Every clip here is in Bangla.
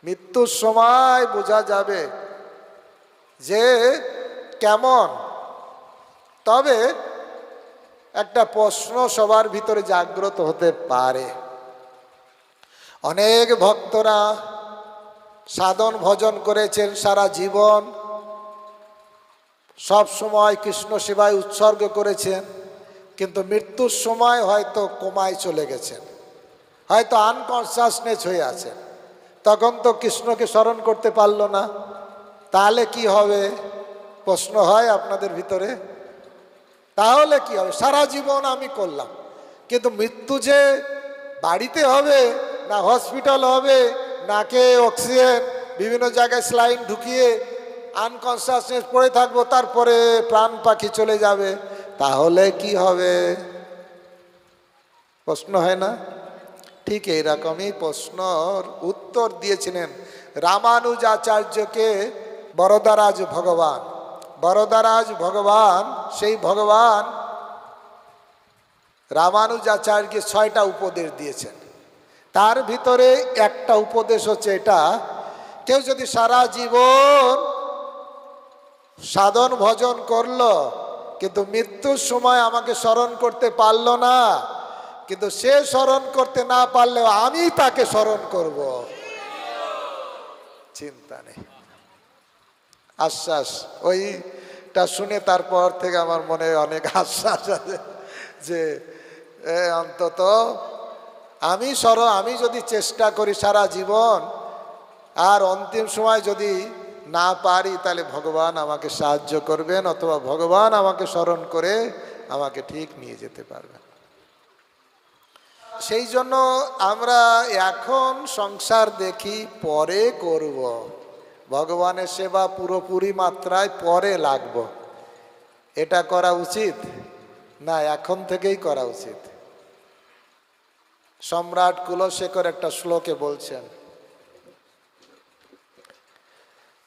মৃত্যুর সময় বোঝা যাবে যে কেমন। তবে একটা প্রশ্ন সবার ভিতরে জাগ্রত হতে পারে। অনেক ভক্তরা সাধন ভজন করেছেন সারা জীবন, সব সময় কৃষ্ণ সেবায় উৎসর্গ করেছেন, কিন্তু মৃত্যুর সময় হয়তো কোমায় চলে গেছেন, হয়তো আনকনসাসনেস হয়ে আছেন, তখন তো কৃষ্ণকে স্মরণ করতে পারল না। তাহলে কি হবে? প্রশ্ন হয় আপনাদের ভিতরে। তাহলে কি হবে? সারা জীবন আমি করলাম, কিন্তু মৃত্যু যে বাড়িতে হবে না হসপিটাল হবে, নাকে অক্সিজেন বিভিন্ন জায়গায় স্লাইন ঢুকিয়ে আনকনসাসনেস পড়ে থাকবো, তারপরে প্রাণ পাখি চলে যাবে, তাহলে কি হবে? প্রশ্ন হয় না? ঠিক এইরকমই প্রশ্নর উত্তর দিয়েছিলেন রামানুজাচার্যকে বরদারাজ ভগবান। বরদারাজ ভগবান, সেই ভগবান রামানুজাচার্যকে 6টা উপদেশ দিয়েছেন। তার ভিতরে একটা উপদেশ হচ্ছে এটা, কেউ যদি সারা জীবন সাধন ভজন করলো কিন্তু মৃত্যুর সময় আমাকে স্মরণ করতে পারল না, কিন্তু সে স্মরণ করতে না পারলেও আমি তাকে স্মরণ করব, চিন্তা নেই। আশ্বাস। ওইটা শুনে তারপর থেকে আমার মনে অনেক আশ্বাস আছে যে অন্তত আমি যদি চেষ্টা করি সারা জীবন আর অন্তিম সময় যদি না পারি, তাহলে ভগবান আমাকে সাহায্য করবেন, অথবা ভগবান আমাকে স্মরণ করে আমাকে ঠিক নিয়ে যেতে পারবেন। সেই জন্য আমরা এখন সংসার দেখি, পরে করব, ভগবানের সেবা পুরোপুরি মাত্রায় পরে লাগবো, এটা করা উচিত না, এখন থেকেই করা উচিত। সম্রাট কুলশেখর একটা শ্লোকে বলছেন,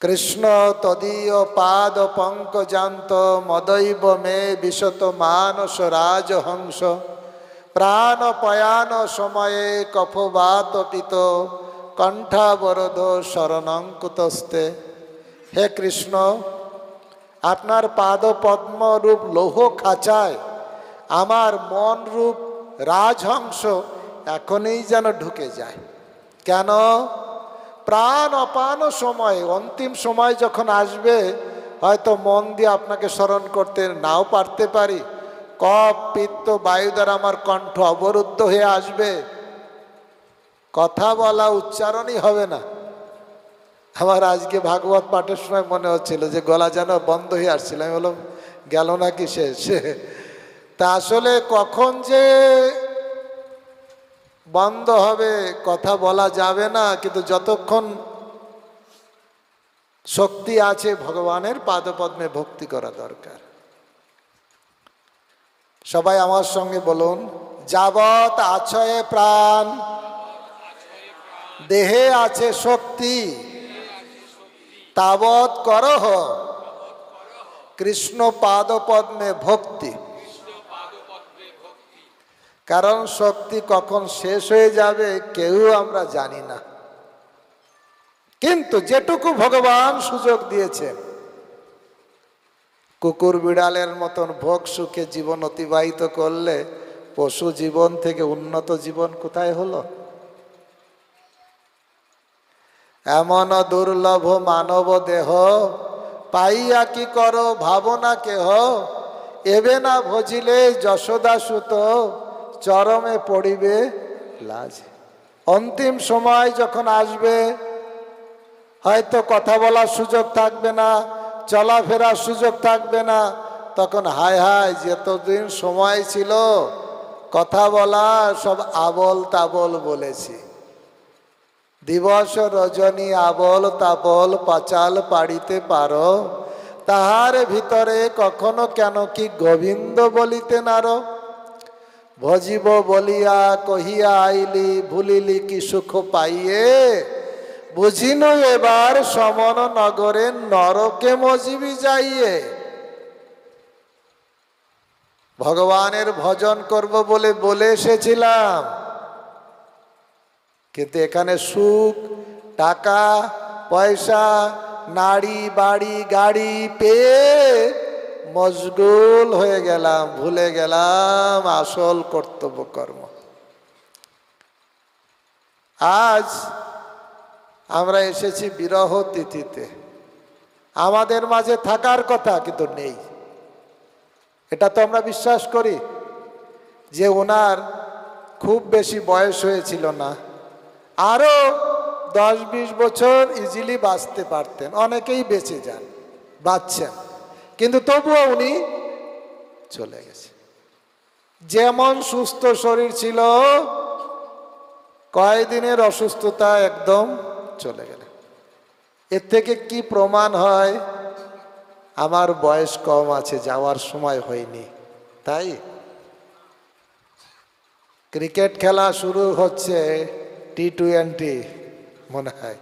কৃষ্ণ তদীয় পাদ পঙ্কজান্ত মদৈব মে বিশত মানস রাজহংস প্রাণপয়ান সময়ে কফবাত পিত কণ্ঠাবরোধ শরণঙ্কুতস্তে। হে কৃষ্ণ, আপনার পাদ পদ্ম রূপ লৌহ খাঁচায় আমার মন রূপ রাজহংস এখনই যেন ঢুকে যায়। কেন? প্রাণ অপান সময়ে, অন্তিম সময় যখন আসবে, হয়তো মন দিয়ে আপনাকে স্মরণ করতে নাও পারতে পারি, কফ পিত্ত বায়ু দ্বারা আমার কণ্ঠ অবরুদ্ধ হয়ে আসবে, কথা বলা উচ্চারণই হবে না। আমার আজকে ভাগবত পাঠের সময় মনে হচ্ছিল যে গলা যেন বন্ধ হয়ে আসছিল, আমি বললাম গেল নাকি শেষ। তা আসলে কখন যে বন্ধ হবে কথা বলা যাবে না, কিন্তু যতক্ষণ শক্তি আছে ভগবানের পাদপদ্মে ভক্তি করা দরকার। সবাই আমার সঙ্গে বলুন, যাবৎ আছয়ে প্রাণ দেহে আছে শক্তি তাবৎ করহ কৃষ্ণ পাদপদ্মে ভক্তি। কারণ শক্তি কখন শেষ হয়ে যাবে কেউ আমরা জানি না, কিন্তু যেটুকু ভগবান সুযোগ দিয়েছেন, কুকুর বিড়ালের মতন ভোগ সুখে জীবন অতিবাহিত করলে পশু জীবন থেকে উন্নত জীবন কোথায় হলো? এমন দুর্লভ মানব দেহ পাইয়া কি করো ভাবনা কেহ, এবে না ভজিলে যশোদা সুত চরমে পড়িবে লাজ। অন্তিম সময় যখন আসবে, হয়তো কথা বলার সুযোগ থাকবে না, চলাফেরার সুযোগ থাকবে না, তখন হায় হায় যতদিন সময় ছিল কথা বলা সব আবল তাবল বলেছি। দিবস রজনী আবল তাবল পাচাল পাড়িতে পারো, তাহার ভিতরে কখনো কেন কি গোবিন্দ বলিতে নারো। ভজিব বলিয়া কহিয়া আইলি, ভুলিলি কি সুখ পাইয়ে, বুঝিনু এবার সমন নগরে নরকে মজিবি যাইয়ে। ভগবানের ভজন করব বলে এসেছিলাম, কিন্তু এখানে সুখ টাকা পয়সা নাড়ি বাড়ি গাড়ি পেয়ে মশগুল হয়ে গেলাম, ভুলে গেলাম আসল কর্তব্য কর্ম। আজ আমরা এসেছি বিরহ তিথিতে, আমাদের মাঝে থাকার কথা কিন্তু নেই। এটা তো আমরা বিশ্বাস করি যে ওনার খুব বেশি বয়স হয়েছিল না, আরো 10-20 বছর ইজিলি বাঁচতে পারতেন, অনেকেই বেঁচে যান, বাঁচছেন, কিন্তু তবুও উনি চলে গেছে। যেমন সুস্থ শরীর ছিল, কয়েকদিনের অসুস্থতা একদম চলে গেল। এর থেকে কি প্রমাণ হয়? আমার বয়স কম আছে, যাওয়ার সময় হয়নি। তাই ক্রিকেট খেলা শুরু হচ্ছে, টি-20 মনে হয়,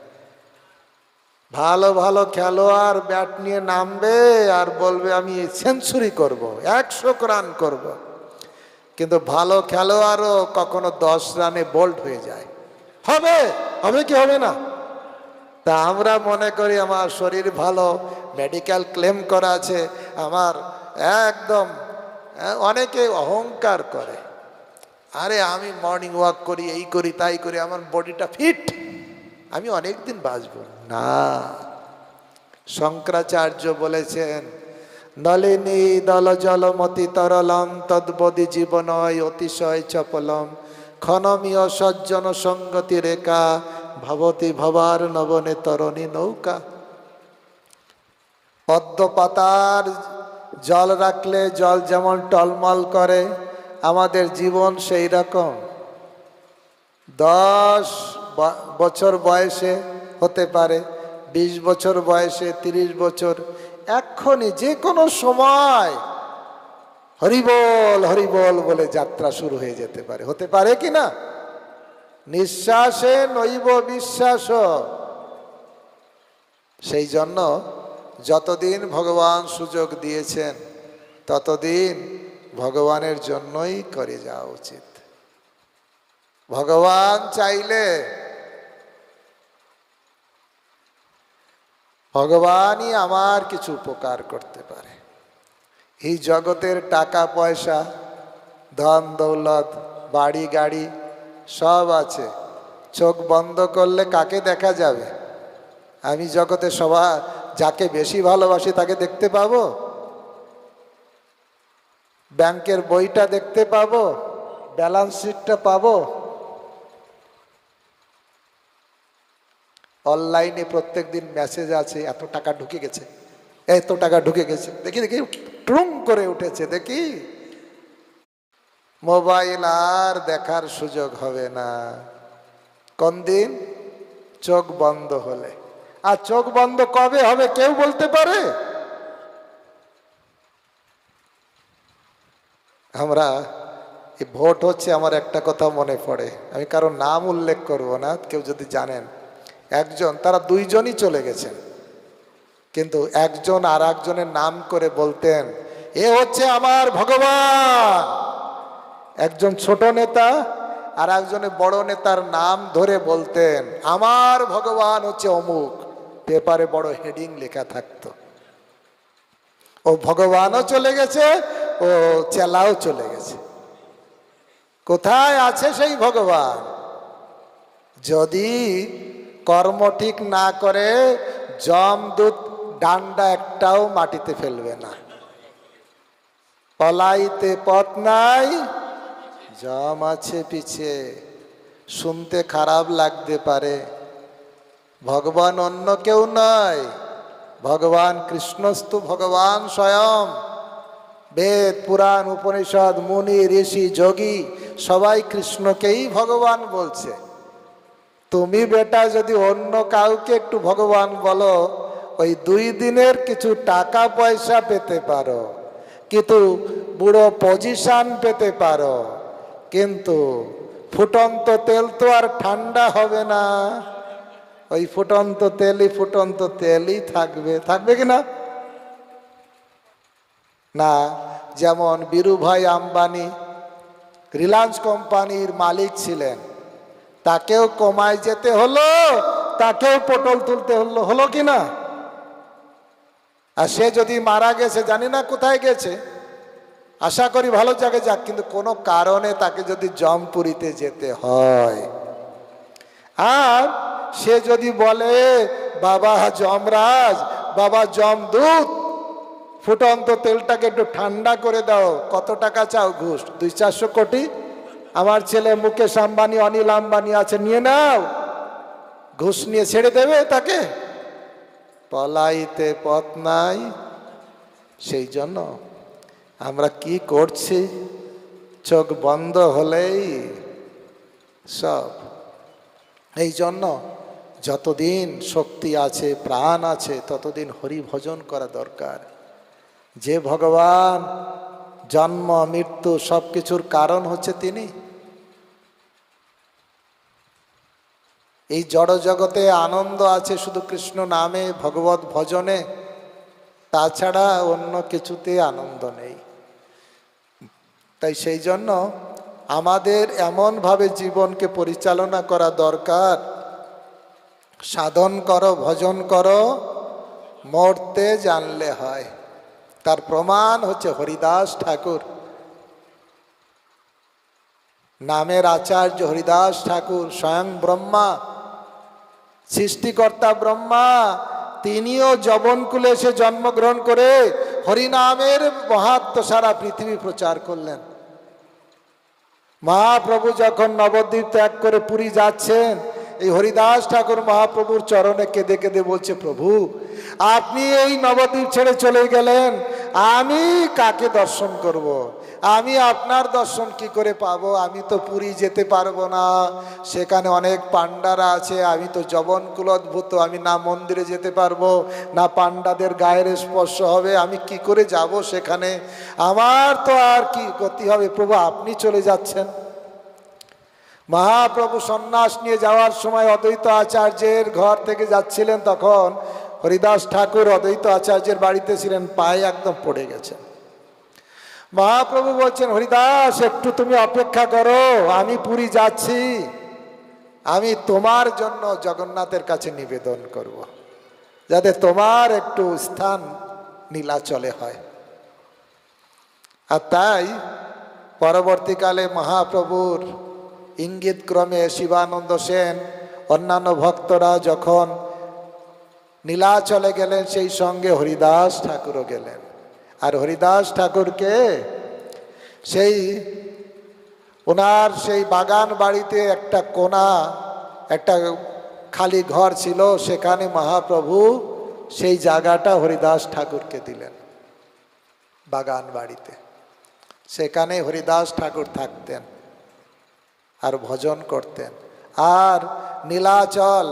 ভালো ভালো খেলোয়াড় ব্যাট নিয়ে নামবে আর বলবে আমি সেঞ্চুরি করব, 100 রান করব, কিন্তু ভালো খেলোয়াড়ও কখনো 10 রানে বোল্ড হয়ে যায়। হবে হবে কি হবে না? তা আমরা মনে করি আমার শরীর ভালো, মেডিকেল ক্লেম করা আছে আমার, একদম অনেকে অহংকার করে, আরে আমি মর্নিং ওয়াক করি, এই করি তাই করি, আমার বডিটা ফিট, আমি অনেক দিন বাঁচব না। শঙ্করাচার্য বলেছেন, নলিনী দল জলমতি তরলম তদ্বদি জীবনয় অতিশয় চপলম ক্ষণমীয় সজ্জন সঙ্গতি রেখা ভবতি ভবার নবনে তরণী নৌকা। পদ্ম পাতার জল রাখলে জল যেমন টলমল করে, আমাদের জীবন সেই রকম। 10 বছর বয়সে হতে পারে, 20 বছর বয়সে, 30 বছর, এক্ষুনি যে কোনো সময় হরিবল হরিবল বলে যাত্রা শুরু হয়ে যেতে পারে, হতে পারে কি না? নিঃশ্বাসে নৈব বিশ্বাস। সেই জন্য যতদিন ভগবান সুযোগ দিয়েছেন ততদিন ভগবানের জন্যই করে যাওয়া উচিত। ভগবান চাইলে ভগবানই আমার কিছু উপকার করতে পারে। এই জগতের টাকা পয়সা, ধন দৌলত, বাড়ি গাড়ি সব আছে, চোখ বন্ধ করলে কাকে দেখা যাবে? আমি জগতে সবার যাকে বেশি ভালোবাসি তাকে দেখতে পাবো? ব্যাংকের বইটা দেখতে পাবো? ব্যালেন্স শিটটা পাবো? অনলাইনে প্রত্যেকদিন মেসেজ আছে, এত টাকা ঢুকে গেছে, এত টাকা ঢুকে গেছে, দেখি দেখি ট্রুং করে উঠেছে, দেখি। মোবাইল আর দেখার সুযোগ হবে না। কোন দিন? চোখ বন্ধ হলে। আর চোখ বন্ধ কবে হবে কেউ বলতে পারে? আমরা এই ভোট হচ্ছে, আমার একটা কথা মনে পড়ে, আমি কারো নাম উল্লেখ করব না, কেউ যদি জানেন, একজন, তারা দুইজনই চলে গেছেন, কিন্তু একজন আর একজনের নাম করে বলতেন এ হচ্ছে আমার ভগবান। একজন ছোট নেতা আর একজনের বড় নেতার নাম ধরে বলতেন আমার ভগবান হচ্ছে অমুক, পেপারে বড় হেডিং লেখা থাকতো। ও ভগবানও চলে গেছে, ও চেলাও চলে গেছে। কোথায় আছে সেই ভগবান? যদি কর্ম ঠিক না করে যমদূত ডান্ডা একটাও মাটিতে ফেলবে না। পলাইতে পথ নাই, যম আছে পিছে। শুনতে খারাপ লাগতে পারে, ভগবান অন্য কেউ নয়, ভগবান কৃষ্ণস্তু ভগবান স্বয়ং। বেদ পুরাণ উপনিষদ মুনি ঋষি যোগী সবাই কৃষ্ণকেই ভগবান বলছে। তুমি বেটা যদি অন্য কাউকে একটু ভগবান বলো, ওই 2 দিনের কিছু টাকা পয়সা পেতে পারো, কিন্তু বুড়ো পজিশন পেতে পারো, কিন্তু ফুটন্ত তেল তো আর ঠান্ডা হবে না। ওই ফুটন্ত তেলই থাকবে, থাকবে কিনা? না। যেমন বীরুভাই আম্বানি রিলায়েন্স কোম্পানির মালিক ছিলেন, তাকেও কমায় যেতে হলো, তাকেও পটল তুলতে হলো, হলো কি না? আর সে যদি মারা গেছে, জানি না কোথায় গেছে, আশা করি ভালো জায়গায় যাক, কিন্তু কোনো কারণে তাকে যদি জমপুরীতে যেতে হয়, আর সে যদি বলে বাবা যমরাজ, বাবা যমদূত, ফুটন্ত তেলটাকে একটু ঠান্ডা করে দাও, কত টাকা চাও ঘুষ? 200-400 কোটি, আমার ছেলে মুকেশ আম্বানি, অনিল আম্বানি আছে, নিয়ে নাও। ঘুষ নিয়ে ছেড়ে দেবে তাকে? পলাইতে পথ নাই। সেই জন্য আমরা কি করছি, চোখ বন্ধ হলেই সব। এই জন্য যতদিন শক্তি আছে, প্রাণ আছে, ততদিন হরি ভজন করা দরকার। যে ভগবান জন্ম মৃত্যু সব কিছুর কারণ হচ্ছে তিনি। এই জড় জগতে আনন্দ আছে শুধু কৃষ্ণ নামে, ভগবত ভজনে, তাছাড়া অন্য কিছুতে আনন্দ নেই। তাই সেই জন্য আমাদের এমনভাবে জীবনকে পরিচালনা করা দরকার, সাধন করো, ভজন করো, মরতে জানলে হয়। তার প্রমাণ হচ্ছে হরিদাস ঠাকুর, নামের আচার্য হরিদাস ঠাকুর, স্বয়ং ব্রহ্মা, সৃষ্টিকর্তা ব্রহ্মা, তিনিও যবনকুলে এসে জন্মগ্রহণ করে হরিনামের মাহাত্ম্য সারা পৃথিবী প্রচার করলেন। মহাপ্রভু যখন নবদ্বীপ ত্যাগ করে পুরী যাচ্ছেন, এই হরিদাস ঠাকুর মহাপ্রভুর চরণে কেঁদে কেঁদে বলছে, প্রভু আপনি এই নবদ্বীপ ছেড়ে চলে গেলেন, আমি কাকে দর্শন করব? আমি আপনার দর্শন কি করে পাবো? আমি তো পুরী যেতে পারবো না, সেখানে অনেক পাণ্ডারা আছে, আমি তো যবনকুলোদ্ভূত, আমি না মন্দিরে যেতে পারবো, না পাণ্ডাদের গায়ের স্পর্শ হবে, আমি কি করে যাব সেখানে? আমার তো আর কি গতি হবে? প্রভু আপনি চলে যাচ্ছেন। মহাপ্রভু সন্ন্যাস নিয়ে যাওয়ার সময় অদ্বৈত আচার্যের ঘর থেকে যাচ্ছিলেন, তখন হরিদাস ঠাকুর অদ্বৈত আচার্যের বাড়িতে ছিলেন, পায়ে একদম পড়ে গেছে। মহাপ্রভু বলছেন, হরিদাস একটু তুমি অপেক্ষা করো, আমি পুরী যাচ্ছি, আমি তোমার জন্য জগন্নাথের কাছে নিবেদন করব, যাতে তোমার একটু স্থান নীলাচলে হয়। আর তাই পরবর্তীকালে মহাপ্রভুর ইঙ্গিত ক্রমে শিবানন্দ সেন অন্যান্য ভক্তরা যখন নীলাচলে গেলেন, সেই সঙ্গে হরিদাস ঠাকুরও গেলেন। আর হরিদাস ঠাকুরকে সেই ওনার সেই বাগান বাড়িতে একটা কোণা, একটা খালি ঘর ছিল, সেখানে মহাপ্রভু সেই জায়গাটা হরিদাস ঠাকুরকে দিলেন। বাগান বাড়িতে সেখানে হরিদাস ঠাকুর থাকতেন আর ভজন করতেন। আর নীলাচল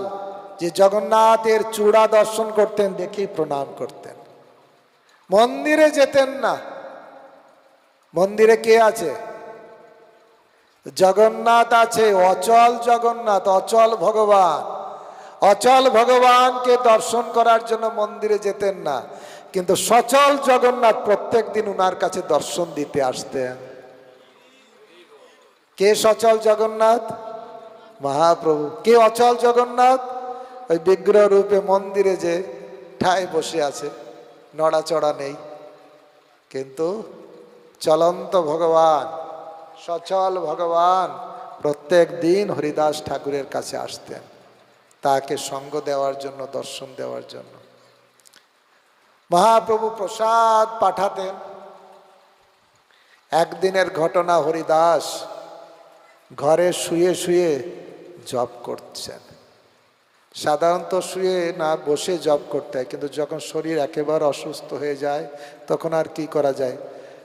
যে জগন্নাথের চূড়া দর্শন করতেন, দেখি প্রণাম করতেন। মন্দিরে যেতেন না। মন্দিরে কে আছে? জগন্নাথ আছে, অচল জগন্নাথ, অচল ভগবান। অচল ভগবানকে দর্শন করার জন্য মন্দিরে যেতেন না, কিন্তু সচল জগন্নাথ প্রত্যেক দিন উনার কাছে দর্শন দিতে আসতেন। কে সচল জগন্নাথ? মহাপ্রভু। কে অচল জগন্নাথ? ওই বিগ্রহ রূপে মন্দিরে যে ঠায় বসে আছে, নড়াচড়া নেই, কিন্তু চলন্ত ভগবান, সচল ভগবান প্রত্যেক দিন হরিদাস ঠাকুরের কাছে আসতেন, তাকে সঙ্গ দেওয়ার জন্য, দর্শন দেওয়ার জন্য। মহাপ্রভু প্রসাদ পাঠাতেন। একদিনের ঘটনা, হরিদাস ঘরে শুয়ে শুয়ে জপ করছেন। সাধারণত শুয়ে না, বসে জপ করতে হয়, কিন্তু যখন শরীর একেবারে অসুস্থ হয়ে যায় তখন আর কি করা যায়,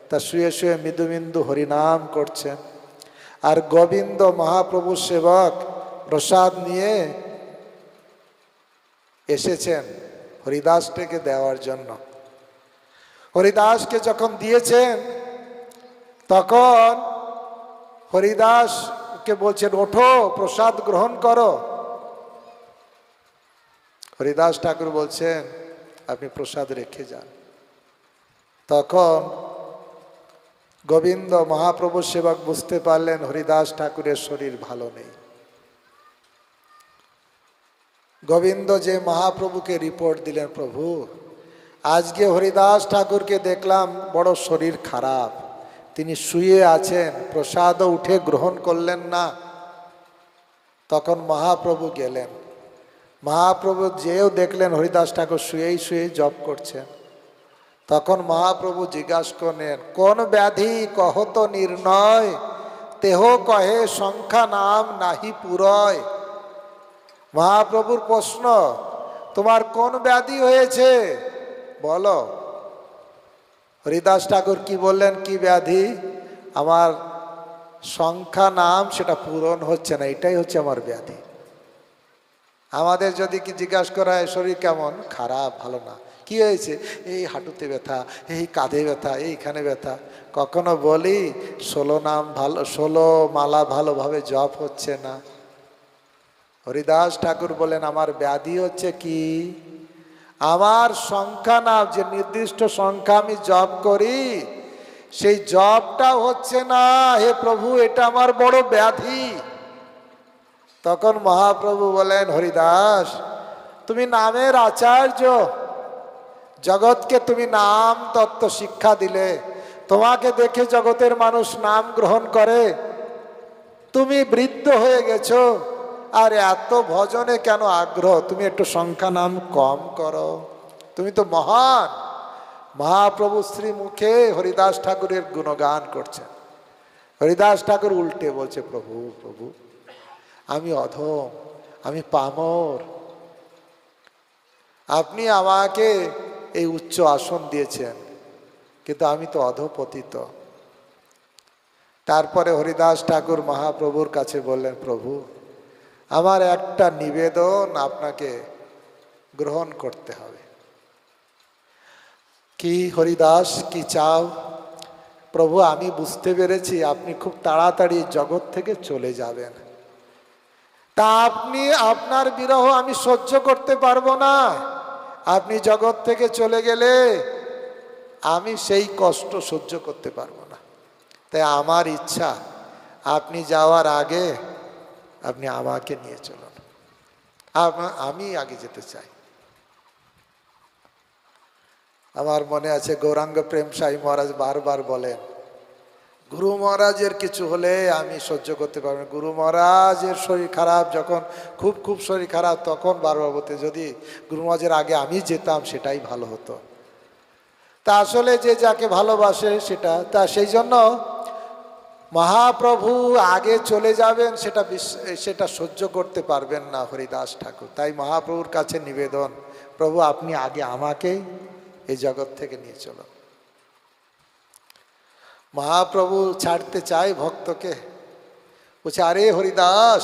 তা শুয়ে শুয়ে মৃদু মৃদু হরিনাম করছেন। আর গোবিন্দ মহাপ্রভুর সেবক প্রসাদ নিয়ে এসেছেন হরিদাসকে দেওয়ার জন্য। হরিদাসকে যখন দিয়েছেন, তখন হরিদাসকে বলছেন, ওঠো প্রসাদ গ্রহণ করো। হরিদাস ঠাকুর বলছেন, আপনি প্রসাদ রেখে যান। তখন গোবিন্দ মহাপ্রভুর সেবক বুঝতে পারলেন হরিদাস ঠাকুরের শরীর ভালো নেই। গোবিন্দ যে মহাপ্রভুকে রিপোর্ট দিলেন, প্রভু আজকে হরিদাস ঠাকুরকে দেখলাম বড় শরীর খারাপ, তিনি শুয়ে আছেন, প্রসাদও উঠে গ্রহণ করলেন না। তখন মহাপ্রভু গেলেন, মহাপ্রভু যেও দেখলেন হরিদাস ঠাকুর শুয়েই শুয়ে জপ করছেন। তখন মহাপ্রভু জিজ্ঞাসা করলেন, কোন ব্যাধি কহত নির্ণয়, তেহ কহে সংখ্যা নাম নাহি পুরয়। মহাপ্রভুর প্রশ্ন, তোমার কোন ব্যাধি হয়েছে বলো। হরিদাস ঠাকুর কি বললেন, কি ব্যাধি? আমার সংখ্যা নাম সেটা পূরণ হচ্ছে না, এটাই হচ্ছে আমার ব্যাধি। আমাদের যদি কি জিজ্ঞাসা করা হয় শরীর কেমন, খারাপ, ভালো না, কি হয়েছে? এই হাঁটুতে ব্যথা, এই কাঁধে ব্যথা, এইখানে ব্যথা। কখনো বলি 16 নাম ভালো, 16 মালা ভালোভাবে জপ হচ্ছে না। হরিদাস ঠাকুর বলেন, আমার ব্যাধি হচ্ছে কি, আমার সংখ্যা নাম, যে নির্দিষ্ট সংখ্যা আমি জপ করি সেই জপটা হচ্ছে না। হে প্রভু, এটা আমার বড় ব্যাধি। তখন মহাপ্রভু বলেন, হরিদাস তুমি নামের আচার্য, জগৎকে তুমি নাম তত্ত্ব শিক্ষা দিলে, তোমাকে দেখে জগতের মানুষ নাম গ্রহণ করে। তুমি বৃদ্ধ হয়ে গেছো, আর এত ভজনে কেন আগ্রহ? তুমি একটু সংখ্যা নাম কম করো, তুমি তো মহান। মহাপ্রভু শ্রী মুখে হরিদাস ঠাকুরের গুণগান করছেন। হরিদাস ঠাকুর উল্টে বলছে, প্রভু প্রভু আমি অধম, আমি পামর, আপনি আমাকে এই উচ্চ আসন দিয়েছেন, কিন্তু আমি তো অধপতিত। তারপরে হরিদাস ঠাকুর মহাপ্রভুর কাছে বললেন, প্রভু আমার একটা নিবেদন আপনাকে গ্রহণ করতে হবে। কি হরিদাস, কি চাও? প্রভু আমি বুঝতে পেরেছি আপনি খুব তাড়াতাড়ি জগৎ থেকে চলে যাবেন, তা আপনি, আপনার বিরহ আমি সহ্য করতে পারবো না। আপনি জগৎ থেকে চলে গেলে আমি সেই কষ্ট সহ্য করতে পারবো না। তাই আমার ইচ্ছা আপনি যাওয়ার আগে আপনি আমাকে নিয়ে চলুন, আমি আগে যেতে চাই। আমার মনে আছে গৌরাঙ্গ প্রেম সাই মহারাজ বারবার বলেন, গুরু মহারাজের কিছু হলে আমি সহ্য করতে পারবো না। গুরু মহারাজের শরীর খারাপ, যখন খুব খুব শরীর খারাপ, তখন বারবার বলতে, যদি গুরু মহারাজের আগে আমি যেতাম সেটাই ভালো হতো। তা আসলে যে যাকে ভালোবাসে সেটা, তা সেই জন্য মহাপ্রভু আগে চলে যাবেন সেটা সহ্য করতে পারবেন না হরিদাস ঠাকুর। তাই মহাপ্রভুর কাছে নিবেদন, প্রভু আপনি আগে আমাকে এই জগৎ থেকে নিয়ে চলুন। মহাপ্রভু ছাড়তে চায় ভক্তকে, বলছে, আরে হরিদাস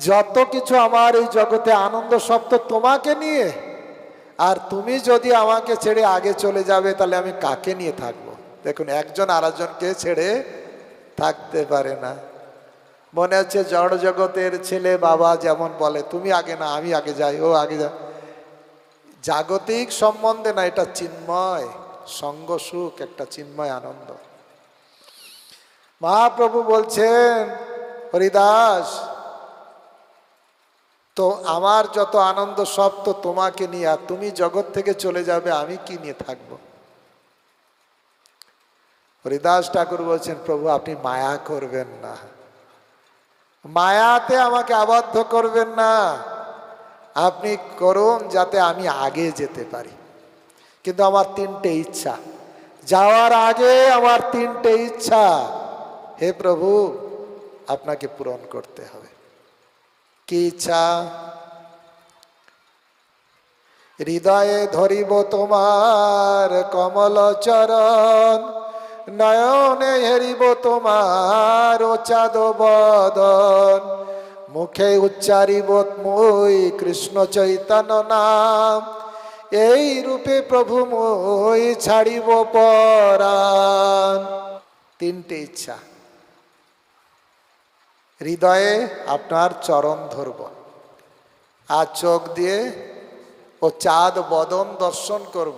যত কিছু আমার এই জগতে আনন্দ সব তো তোমাকে নিয়ে, আর তুমি যদি আমাকে ছেড়ে আগে চলে যাবে তাহলে আমি কাকে নিয়ে থাকবো? দেখুন, একজন আরেকজনকে ছেড়ে থাকতে পারে না। মনে হচ্ছে জড় জগতের ছেলে বাবা যেমন বলে, তুমি আগে না আমি আগে যাই, ও আগে যা। জাগতিক সম্বন্ধে না, এটা চিন্ময় সঙ্গ সুখ, একটা চিন্ময় আনন্দ। মহাপ্রভু বলছেন, হরিদাস তো আমার যত আনন্দ সব তো তোমাকে নিয়ে, আর তুমি জগৎ থেকে চলে যাবে আমি কি নিয়ে থাকব? হরিদাস ঠাকুর বলছেন, প্রভু আপনি মায়া করবেন না, মায়াতে আমাকে আবদ্ধ করবেন না, আপনি করুন যাতে আমি আগে যেতে পারি। কিন্তু আমার 3টে ইচ্ছা, যাওয়ার আগে আমার 3টে ইচ্ছা হে প্রভু আপনাকে পূরণ করতে হবে। কি ইচ্ছা? হৃদয়ে ধরিব তোমার কমল চরণ, নয়নে হেরিব তোমার চাঁদ বদন, মুখে উচ্চারিব মই কৃষ্ণ চৈতন্য নাম, এই রূপে প্রভু মই ছাড়িব পরাণ। 3টে ইচ্ছা। হৃদয়ে আপনার চরণ ধরব, আর চোখ দিয়ে ও চাঁদ বদন দর্শন করব,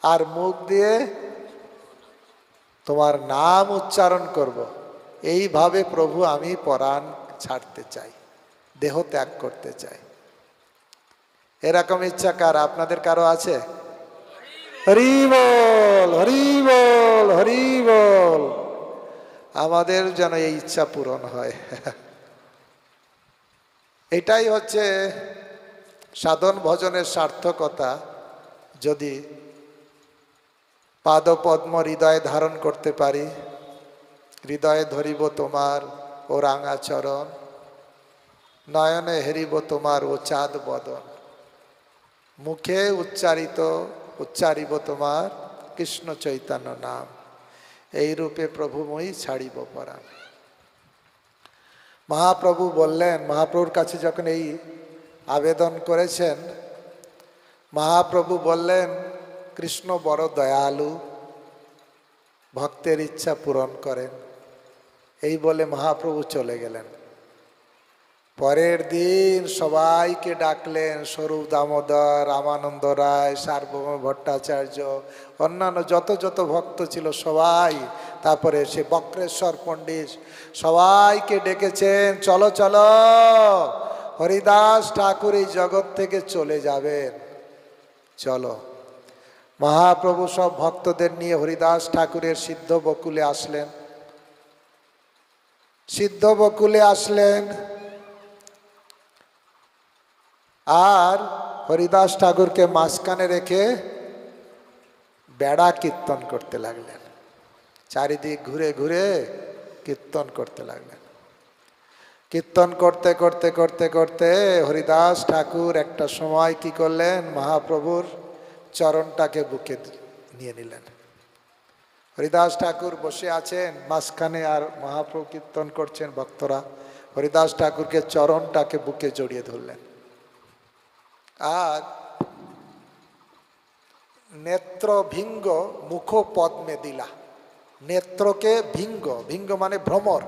আর মুখ দিয়ে তোমার নাম উচ্চারণ করব। এইভাবে প্রভু আমি পরাণ ছাড়তে চাই, দেহ ত্যাগ করতে চাই। এরকম ইচ্ছা কার? আপনাদের কারো আছে? হরি বল, হরি বল, হরি বল। আমাদের যেন এই ইচ্ছা পূরণ হয়। এটাই হচ্ছে সাধন ভজনের সার্থকতা। যদি পাদপদ্ম হৃদয়ে ধারণ করতে পারি, হৃদয়ে ধরিব তোমার ও রাঙা চরণ, নয়নে হেরিব তোমার ও চাঁদ বদন, মুখে উচ্চারিব তোমার কৃষ্ণ চৈতন্য নাম, এই রূপে প্রভুময়ী ছাড়িব পরাণ। মহাপ্রভু বললেন, মহাপ্রভুর কাছে যখন এই আবেদন করেছেন, মহাপ্রভু বললেন কৃষ্ণ বড় দয়ালু, ভক্তের ইচ্ছা পূরণ করেন। এই বলে মহাপ্রভু চলে গেলেন। পরের দিন সবাইকে ডাকলেন, স্বরূপ দামোদর, রামানন্দ রায়, সার্বভৌম ভট্টাচার্য, অন্যান্য যত যত ভক্ত ছিল সবাই, তারপরে সে বক্রেশ্বর পণ্ডিত, সবাইকে ডেকেছেন, চলো চলো, হরিদাস ঠাকুর এই জগৎ থেকে চলে যাবেন, চলো। মহাপ্রভু সব ভক্তদের নিয়ে হরিদাস ঠাকুরের সিদ্ধ বকুলে আসলেন। সিদ্ধ বকুলে আসলেন আর হরিদাস ঠাকুরকে মাঝখানে রেখে বেড়া কীর্তন করতে লাগলেন। চারিদিক ঘুরে ঘুরে কীর্তন করতে লাগলেন। কীর্তন করতে করতে করতে করতে হরিদাস ঠাকুর একটা সময় কি করলেন, মহাপ্রভুর চরণটাকে বুকে নিয়ে নিলেন। হরিদাস ঠাকুর বসে আছেন মাঝখানে আর মহাপ্রভু কীর্তন করছেন, ভক্তরা হরিদাস ঠাকুরকে চরণটাকে বুকে জড়িয়ে ধরলেন। আর নেত্র ভিঙ্গ মুখ পদ্মে দিলা। নেত্রকে ভিঙ্গ, ভিঙ্গ মানে ভ্রমর,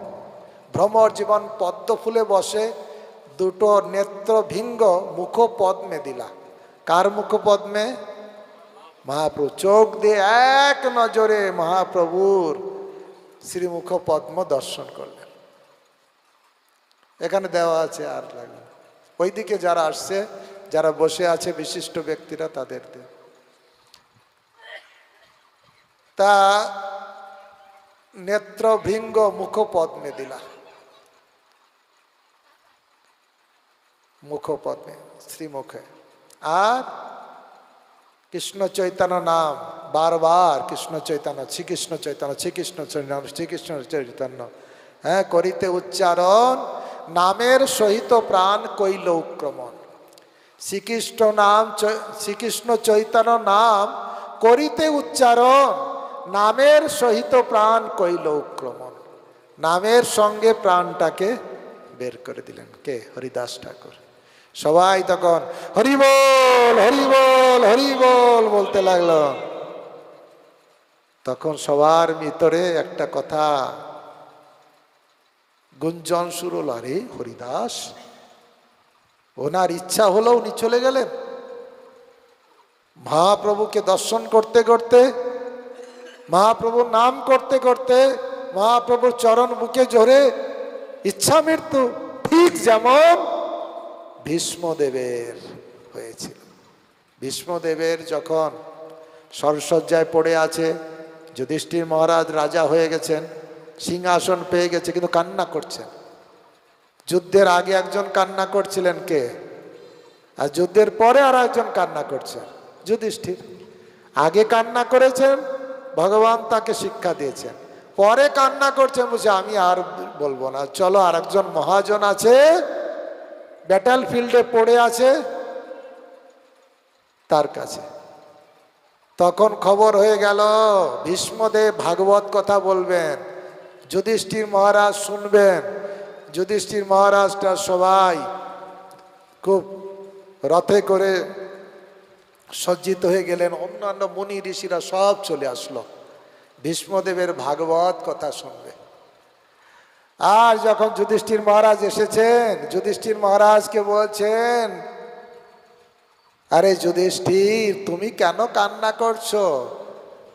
ভ্রমর জীবন পদ্ম ফুলে বসে, দুটো নেত্র ভিঙ্গ মুখ পদ্মে দিলা। কার মুখ পদ্মে? মহাপ্রভু। চোখ দিয়ে এক নজরে মহাপ্রভুর শ্রীমুখ পদ্ম দর্শন করলেন। এখানে দেওয়া আছে, আর লাগবে ওইদিকে যারা আসছে, যারা বসে আছে বিশিষ্ট ব্যক্তিরা, তাদের তা নেত্রভৃঙ্গ মুখ পদ্মে দিলা, মুখ পদ্মে শ্রীমুখে। আর কৃষ্ণ চৈতন্য নাম বারবার, কৃষ্ণ চৈতন্য, শ্রীকৃষ্ণ চৈতন্য, শ্রীকৃষ্ণ চৈতন্য, শ্রীকৃষ্ণ চৈতন্য, হ্যাঁ, করিতে উচ্চারণ, নামের সহিত প্রাণ কইল উক্রমণ। শ্রীকৃষ্ণ নাম, শ্রীকৃষ্ণ চৈতন্য নাম করিতে উচ্চারণ, নামের সহিত প্রাণ কইল উক্রমণ। নামের সঙ্গে প্রাণটাকে বের করে দিলেন কে? হরিদাস ঠাকুর। সবাই তখন হরি বল, হরি বল, হরি বল বলতে লাগলো। তখন সবার ভিতরে একটা কথা গুঞ্জন শুরু হলো, আরে হরিদাস, ওনার ইচ্ছা হলো উনি চলে গেলেন। মহাপ্রভুকে দর্শন করতে করতে, মহাপ্রভুর নাম করতে করতে, মহাপ্রভুর চরণ বুকে জোরে ইচ্ছা মৃত্যু, ঠিক যেমন ভীষ্মদেবের হয়েছিল। ভীষ্মদেবের যখন সরসজ্জায় পড়ে আছে, যুধিষ্ঠির মহারাজ রাজা হয়ে গেছেন, সিংহাসন পেয়ে গেছে, কিন্তু কান্না করছেন। যুদ্ধের আগে একজন কান্না করছিলেন কে? আর যুদ্ধের পরে আর একজন কান্না করছেন, যুধিষ্ঠির। আগে কান্না করেছেন, ভগবান তাকে শিক্ষা দিয়েছেন, পরে কান্না করছেন, বলছে আমি আর বলবো না, চলো আর একজন মহাজন আছে, ব্যাটল ফিল্ডে পড়ে আছে, তার কাছে। তখন খবর হয়ে গেল ভীষ্মদেব ভাগবত কথা বলবেন, যুধিষ্ঠির মহারাজ শুনবেন। যুধিষ্ঠির মহারাজটা সবাই খুব রথে করে সজ্জিত হয়ে গেলেন, অন্যান্য মুনি ঋষিরা সব চলে আসলো ভীষ্মদেবের ভাগবত কথা শুনবে। আর যখন যুধিষ্ঠির মহারাজ এসেছেন, যুধিষ্ঠির মহারাজকে বলছেন, আরে যুধিষ্ঠির, তুমি কেন কান্না করছো?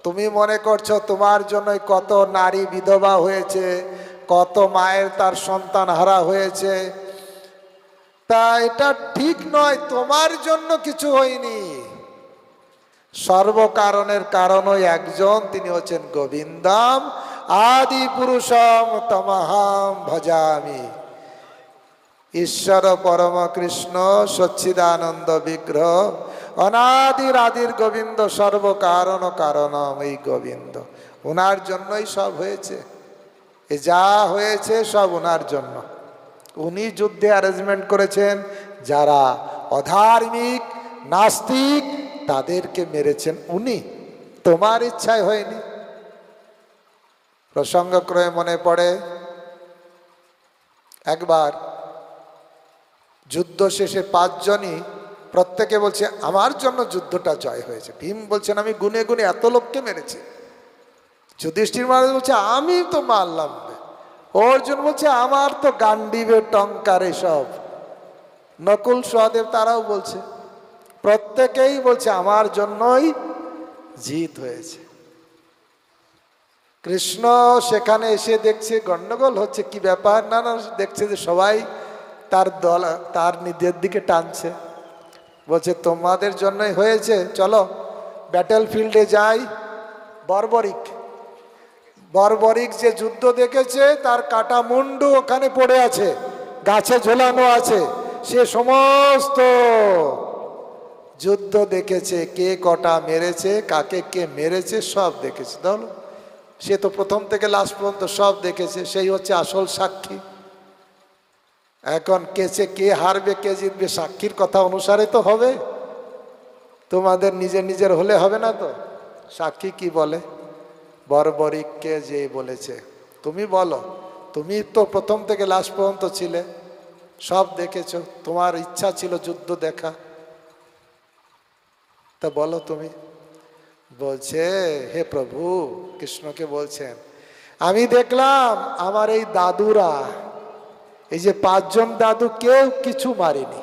তুমি মনে করছো তোমার জন্যই কত নারী বিধবা হয়েছে, কত মায়ের তার সন্তান হারা হয়েছে, তা এটা ঠিক নয়, তোমার জন্য কিছু হয়নি। সর্বকারণের কারণই একজন, তিনি হচ্ছেন গোবিন্দম আদি পুরুষম তমহাম ভজামি। ঈশ্বর পরম কৃষ্ণ সচ্চিদানন্দ বিগ্রহ অনাদির আদির গোবিন্দ, সর্বকারণ কারণম এই গোবিন্দ। ওনার জন্যই সব হয়েছে, এ যা হয়েছে সব ওনার জন্য। উনি যুদ্ধে অ্যারেঞ্জমেন্ট করেছেন, যারা অধার্মিক নাস্তিক তাদেরকে মেরেছেন উনি, তোমার ইচ্ছায় হয়নি। প্রসঙ্গক্রমে মনে পড়ে একবার যুদ্ধ শেষে 5 জনই প্রত্যেকে বলছে আমার জন্য যুদ্ধটা জয় হয়েছে। ভীম বলছেন আমি গুনে গুনে এত লোককে মেরেছি। যুধিষ্ঠির মহারাজ বলছে আমি তো মারলাম না। অর্জুন বলছে আমার তো গান্ডীবে টঙ্কার এসব। নকুল সহদেব তারাও বলছে, প্রত্যেকেই বলছে আমার জন্যই জিত হয়েছে। কৃষ্ণ সেখানে এসে দেখছে গন্ডগোল হচ্ছে, কি ব্যাপার, না না দেখছে যে সবাই তার দল তার নিজের দিকে টানছে। বলছে তোমাদের জন্যই হয়েছে, চলো ব্যাটেল ফিল্ডে যাই। বর্বরিক যে যুদ্ধ দেখেছে তার কাটা মুন্ডু ওখানে পড়ে আছে, গাছে ঝোলানো আছে। সে সমস্ত যুদ্ধ দেখেছে, কে কটা মেরেছে, কাকে কে মেরেছে সব দেখেছে। তাহলে সে তো প্রথম থেকে লাস্ট পর্যন্ত সব দেখেছে, সেই হচ্ছে আসল সাক্ষী। এখন কেছে কে হারবে কে জিতবে সাক্ষীর কথা অনুসারে তো হবে, তোমাদের নিজের নিজের হলে হবে না তো। সাক্ষী কি বলে? বর্বরিককে যে বলেছে তুমি বলো, তুমি তো প্রথম থেকে লাস্ট পর্যন্ত ছিলে, সব দেখেছো, তোমার ইচ্ছা ছিল যুদ্ধ দেখা, তা বলো তুমি। বলছে হে প্রভু, কৃষ্ণকে বলছেন আমি দেখলাম আমার এই দাদুরা, এই যে 5 জন দাদু কেউ কিছু মারেনি।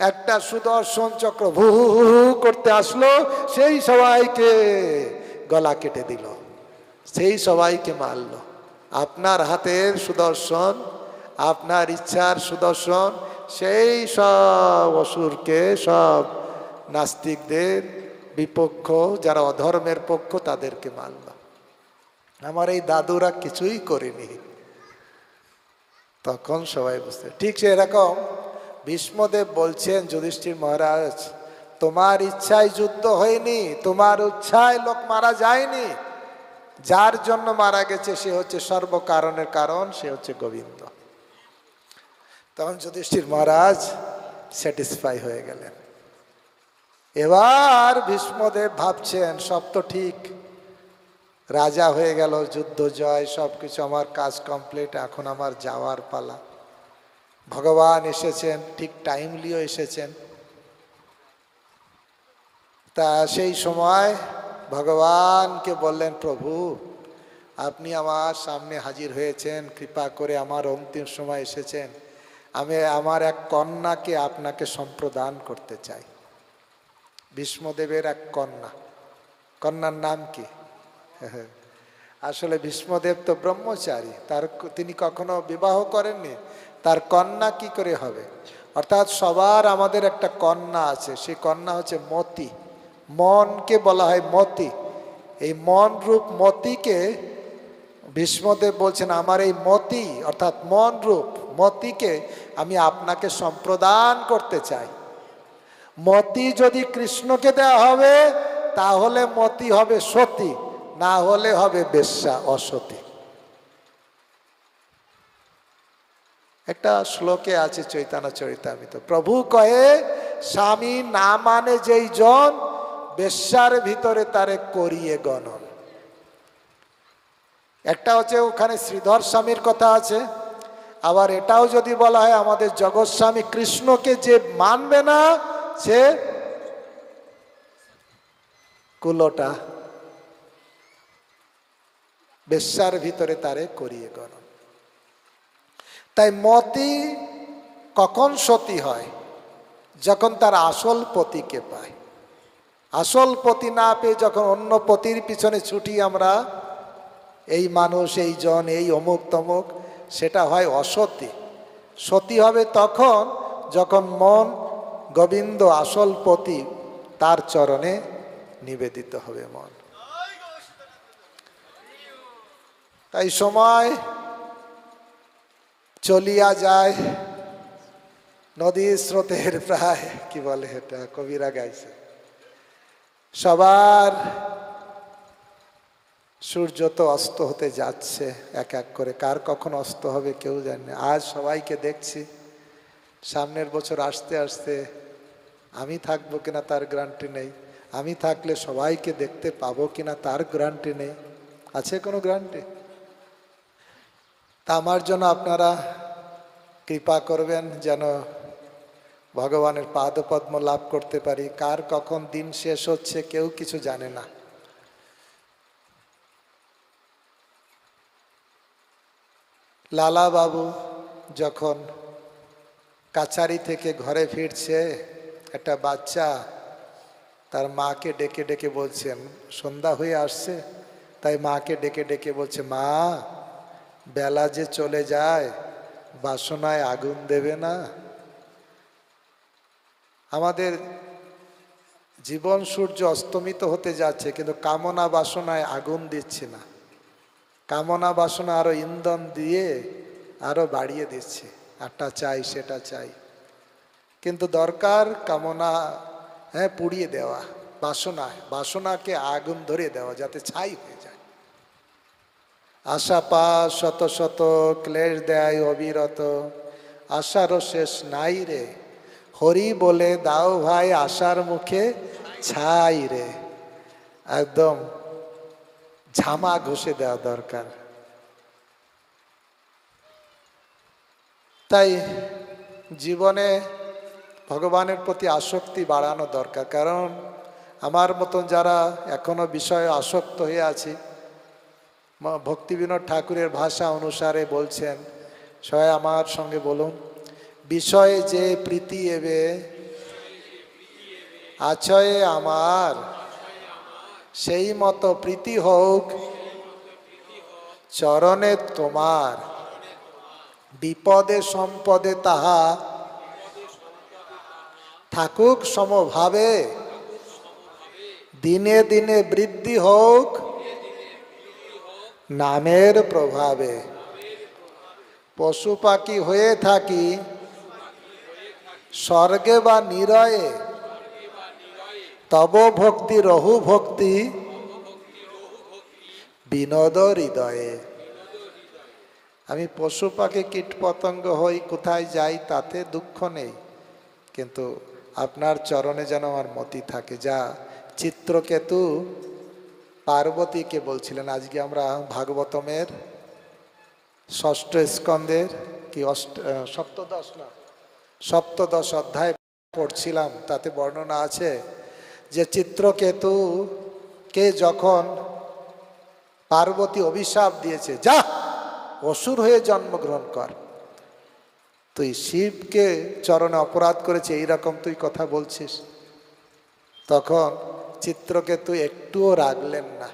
একটা সুদর্শন চক্র ভু হু করতে আসলো, সেই সবাইকে গলা কেটে দিল, সেই সবাইকে মারল। আপনার হাতের সুদর্শন, আপনার ইচ্ছার সুদর্শন সেই সব অসুরকে, সব নাস্তিকদের বিপক্ষ, যারা অধর্মের পক্ষ, তাদেরকে মারল। আমার এই দাদুরা কিছুই করেনি। তখন সবাই বুঝতে, ঠিক সেরকম ভীষ্মদেব বলছেন যুধিষ্ঠির মহারাজ তোমার ইচ্ছায় যুদ্ধ হয়নি, তোমার ইচ্ছায় লোক মারা যায়নি, যার জন্য মারা গেছে সে হচ্ছে সর্বকারণের কারণ, সে হচ্ছে গোবিন্দ। তখন যুধিষ্ঠির মহারাজ স্যাটিসফাই হয়ে গেলেন। এবার ভীষ্মদেব ভাবছেন সব তো ঠিক, রাজা হয়ে গেল, যুদ্ধ জয়, সব কিছু আমার কাজ কমপ্লিট, এখন আমার যাওয়ার পালা। ভগবান এসেছেন, ঠিক টাইমলিও এসেছেন। তা সেই সময় ভগবানকে বললেন প্রভু আপনি আমার সামনে হাজির হয়েছেন, কৃপা করে আমার অন্তিম সময় এসেছেন, আমি আমার এক কন্যাকে আপনাকে সম্প্রদান করতে চাই। ভীষ্মদেবের এক কন্যা, কন্যার নাম কি? আসলে ভীষ্মদেব তো ব্রহ্মচারী, তিনি কখনো বিবাহ করেননি, তার কন্যা কি করে হবে? অর্থাৎ সবার আমাদের একটা কন্যা আছে, সেই কন্যা হচ্ছে মতি। মনকে বলা হয় মতি। এই মন রূপ মতিকে ভীষ্মদেব বলছেন আমার এই মতি অর্থাৎ মন রূপ মতিকে আমি আপনাকে সম্প্রদান করতে চাই। মতি যদি কৃষ্ণকে দেওয়া হবে তাহলে মতি হবে সতী, না হলে হবে বেশ্যা, অসতী। একটা শ্লোকে আছে চৈতন্য চরিতামৃত, প্রভু কহে স্বামী না মানে যেই জন বেশ্যার ভিতরে তারে করিয়ে গণন। একটা হচ্ছে ওখানে শ্রীধর স্বামীর কথা আছে, আবার এটাও যদি বলা হয় আমাদের জগৎ স্বামী কৃষ্ণকে যে মানবে না সে কুলোটা, বেশ্যার ভিতরে তারে করিয়ে গণন। তাই মতি কখন সতী হয়? যখন তার আসল পতিকে পায়। আসল পতি না পেয়ে যখন অন্য পতির পিছনে ছুটি আমরা, এই মানুষ, এই জন, এই অমুক তমুক, সেটা হয় অসতী। সতী হবে তখন যখন মন গোবিন্দ আসল পতি তার চরণে নিবেদিত হবে মন। তাই সময় চলিয়া যায় নদীর স্রোতের প্রায়, কি বলে এটা, কবিরা গাইছে। সবার সূর্য তো অস্ত হতে যাচ্ছে এক এক করে, কার কখন অস্ত হবে কেউ জানে না। আজ সবাইকে দেখছি, সামনের বছর আসতে আসতে আমি থাকবো কিনা তার গ্যারান্টি নেই, আমি থাকলে সবাইকে দেখতে পাবো কিনা তার গ্যারান্টি নেই। আছে কোনো গ্যারান্টি? তা আমার জন্য আপনারা কৃপা করবেন যেন ভগবানের পাদপদ্ম লাভ করতে পারি। কার কখন দিন শেষ হচ্ছে কেউ কিছু জানে না। লালা বাবু যখন কাছারি থেকে ঘরে ফিরছে, একটা বাচ্চা তার মাকে ডেকে ডেকে বলছেন, সন্ধ্যা হয়ে আসছে, তাই মাকে ডেকে ডেকে বলছে, মা বেলা যে চলে যায়, বাসনায় আগুন দেবে না? আমাদের জীবন সূর্য অস্তমিত হতে যাচ্ছে, কিন্তু কামনা বাসনায় আগুন দিচ্ছি না। কামনা বাসনা আরো ইন্ধন দিয়ে আরো বাড়িয়ে দিচ্ছে, এটা চাই সেটা চাই। কিন্তু দরকার কামনা পুড়িয়ে দেওয়া, বাসনাকে আগুন ধরে দেওয়া যাতে ছাই হয়ে যায়। আশা পাশ শত শত ক্লেশ দেয় অবিরত, আশারও শেষ নাই রে, হরি বলে দাও ভাই আশার মুখে ছাই রে। একদম ঝামা ঘষে দেওয়া দরকার। তাই জীবনে ভগবানের প্রতি আসক্তি বাড়ানো দরকার। কারণ আমার মতন যারা এখনো বিষয়ে আসক্ত হয়ে আছি, ভক্তিবিনোদ ঠাকুরের ভাষা অনুসারে বলছেন, সবাই আমার সঙ্গে বলুন, বিষয়ে যে প্রীতি এবে আছয়ে আমার, সেই মতো প্রীতি হোক চরণে তোমার, বিপদে সম্পদে তাহা থাকুক সমভাবে, দিনে দিনে বৃদ্ধি হোক নামের প্রভাবে। পশু পাখি হয়ে থাকি স্বর্গে বা নিরয়ে, তব ভক্তি রহু ভক্তি বিনোদ হৃদয়ে। আমি পশু পাখি কীট পতঙ্গ হই, কোথায় যাই তাতে দুঃখ নেই, কিন্তু আপনার চরণে যেন আমার মতি থাকে। যা চিত্রকেতু পার্বতীকে বলছিলেন। আজকে আমরা ভাগবতমের ষষ্ঠ স্কন্ধের কি সপ্তদশ অধ্যায় পড়ছিলাম। তাতে বর্ণনা আছে যে চিত্রকেতুকে যখন পার্বতী অভিশাপ দিয়েছে, যা অসুর হয়ে জন্মগ্রহণ কর, তুই শিবকে চরণে অপরাধ করেছে এইরকম তুই কথা বলছিস। তখন চিত্রকেতু একটুও রাগলেন না,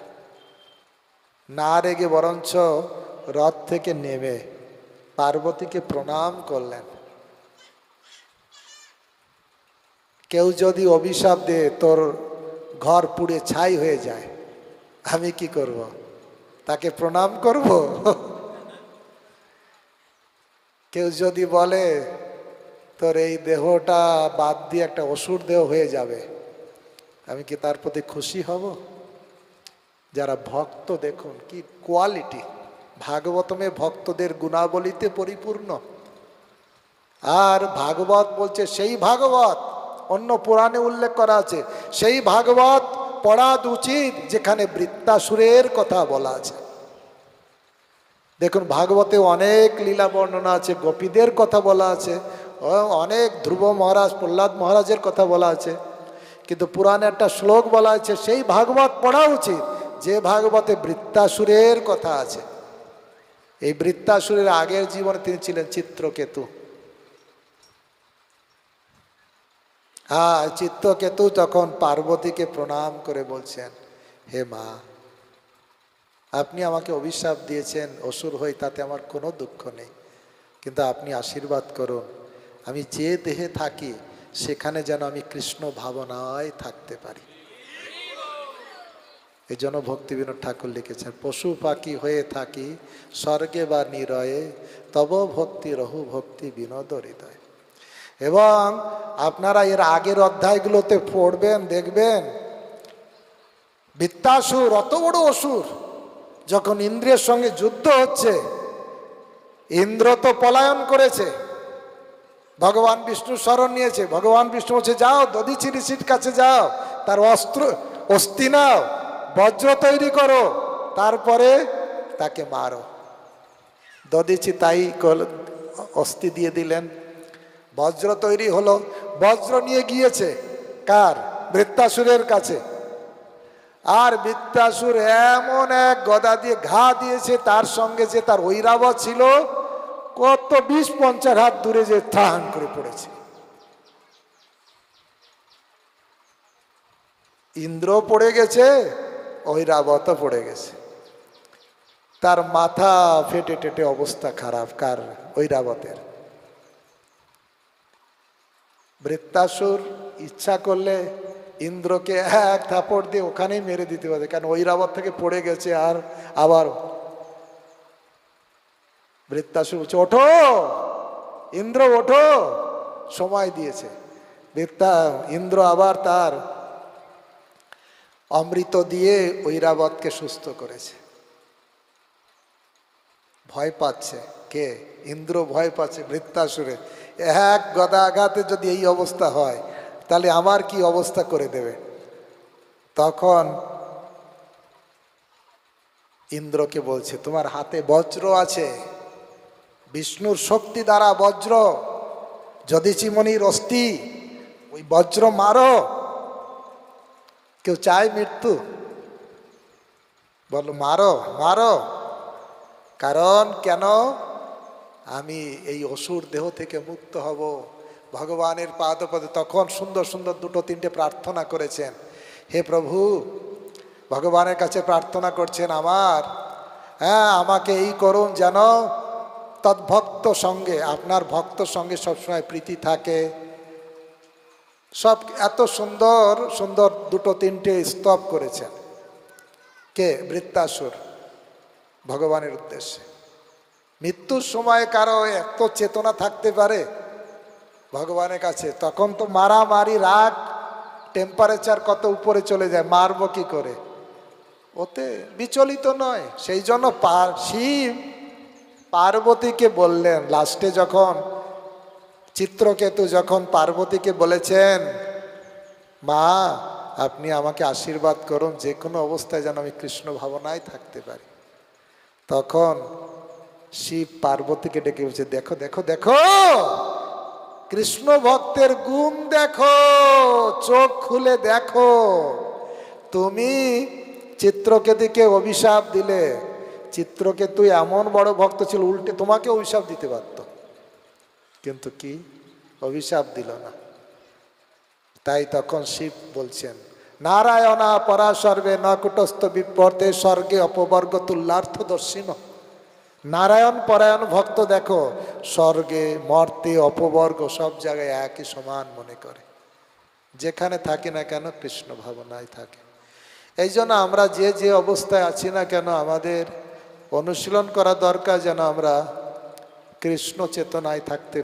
না রেগে বরঞ্চ রথ থেকে নেমে পার্বতীকে প্রণাম করলেন। কেউ যদি অভিশাপ দে তোর ঘর পুড়ে ছাই হয়ে যায়, আমি কি করব? তাকে প্রণাম করব? কেউ যদি বলে তোর এই দেহটা বাদ দিয়ে একটা অসুর দেহ হয়ে যাবে, আমি কি তার প্রতি খুশি হব? যারা ভক্ত দেখুন কি কোয়ালিটি, ভাগবতমে ভক্তদের গুণাবলীতে পরিপূর্ণ। আর ভাগবত বলছে সেই ভাগবত, অন্য পুরাণে উল্লেখ করা আছে, সেই ভাগবত পড়া উচিত যেখানে বৃত্তাসুরের কথা বলা আছে। দেখুন ভাগবতে অনেক লীলা বর্ণনা আছে, গোপীদের কথা বলা আছে, অনেক ধ্রুব মহারাজ প্রহ্লাদ মহারাজের কথা বলা আছে, কিন্তু পুরাণে একটা শ্লোক বলা আছে সেই ভাগবত পড়া উচিত যে ভাগবতে বৃত্তাসুরের কথা আছে। এই বৃত্তাসুরের আগের জীবনে তিনি ছিলেন চিত্রকেতু। চিত্রকেতু তখন পার্বতীকে প্রণাম করে বলছেন, হে মা, আপনি আমাকে অভিশাপ দিয়েছেন অসুর হই, তাতে আমার কোনো দুঃখ নেই, কিন্তু আপনি আশীর্বাদ করুন আমি যে দেহে থাকি সেখানে যেন আমি কৃষ্ণ ভাবনায় থাকতে পারি। এই জন্য ভক্তিবিনোদ ঠাকুর লিখেছেন, পশু পাখি হয়ে থাকি স্বর্গে বা নিরয়ে, তব ভক্তি রহু ভক্তি বিনোদ হৃদয়। এবং আপনারা এর আগের অধ্যায়গুলোতে পড়বেন, দেখবেন বৃত্তাসুর অত বড় অসুর যখন ইন্দ্রের সঙ্গে যুদ্ধ হচ্ছে, ইন্দ্র তো পলায়ন করেছে, ভগবান বিষ্ণু শরণ নিয়েছে। ভগবান বিষ্ণু বলছে যাও দধিচি ঋষির কাছে যাও, তার অস্থি নাও, বজ্র তৈরি করো, তারপরে তাকে মারো। দধিচি তাই অস্থি দিয়ে দিলেন, বজ্র তৈরি হলো। বজ্র নিয়ে গিয়েছে কার? বৃত্তাসুরের কাছে। আর বৃত্তাসুর এমন এক গদা দিয়ে ঘা দিয়েছে, তার সঙ্গে যে তার ঐরাবত ছিল কত 20-50 হাত দূরে যে ত্রাণ করে পড়েছে। ইন্দ্র পড়ে গেছে, ঐরাবত পড়ে গেছে, তার মাথা ফেটে টেটে অবস্থা খারাপ। কার? ঐরাবতের। বৃত্তাসুর ইচ্ছা করলে ইন্দ্রকে এক থাপড় দিয়ে ওখানেই মেরে দিতে পারে, কারণ ঐরাবত থেকে পড়ে গেছে। আর আবার বৃত্তাসুর বলছে ওঠো ইন্দ্র ওঠো, সময় দিয়েছে। ইন্দ্র আবার তার অমৃত দিয়ে ঐরাবতকে সুস্থ করেছে। ভয় পাচ্ছে কে? ইন্দ্র ভয় পাচ্ছে বৃত্তাসুরে, এক গদা আঘাতে যদি এই অবস্থা হয় তাহলে আমার কি অবস্থা করে দেবে। তখন ইন্দ্রকে বলছে তোমার হাতে বজ্র আছে, বিষ্ণুর শক্তি দ্বারা বজ্র, যদিচিমণির অস্থি, ওই বজ্র মারো। কেউ চায় মৃত্যু? বলো মারো মারো। কারণ কেন? আমি এই অসুর দেহ থেকে মুক্ত হব। ভগবানের পাদপদে তখন সুন্দর সুন্দর 2-3টে প্রার্থনা করেছেন। হে প্রভু, ভগবানের কাছে প্রার্থনা করছেন আমাকে এই করুন যেন তদ্ভক্ত সঙ্গে, আপনার ভক্ত সঙ্গে সবসময় প্রীতি থাকে। সব এত সুন্দর সুন্দর 2-3টে স্তব করেছেন। কে? বৃত্তাসুর, ভগবানের উদ্দেশ্যে। মৃত্যুর সময় কারো এত চেতনা থাকতে পারে ভগবানের কাছে? তখন তো মারামারি, রাগ, টেম্পারেচার কত উপরে চলে যায়, মারবো কি করে? ওতে বিচলিত নয়। সেই জন্য শিব পার্বতীকে বললেন লাস্টে, যখন চিত্রকেতু যখন পার্বতীকে বলেছেন মা আপনি আমাকে আশীর্বাদ করুন যে কোনো অবস্থায় যেন আমি কৃষ্ণ ভাবনায় থাকতে পারি, তখন শিব পার্বতীকে ডেকে বলছে দেখো দেখো দেখো কৃষ্ণ ভক্তের গুণ দেখো, চোখ খুলে দেখো। তুমি চিত্রকেতুকে অভিশাপ দিলে, চিত্রকেতু এমন বড় ভক্ত ছিল, উল্টে তোমাকে অভিশাপ দিতে পারত, কিন্তু কি অভিশাপ দিল না। তাই তখন শিব বলছেন নারায়ণা পরা সর্বে ন কুটস্থ বিপর্তে স্বর্গে অপবর্গ তুল্যার্থ দর্শিন। নারায়ণ পরায়ণ ভক্ত দেখো স্বর্গে মর্তে অপবর্গ সব জায়গায় একই সমান মনে করে, যেখানে থাকি না কেন কৃষ্ণ ভাবনায় থাকে। এই জন্য আমরা যে যে অবস্থায় আছি না কেন আমাদের অনুশীলন করা দরকার যেন আমরা কৃষ্ণ চেতনায় থাকতে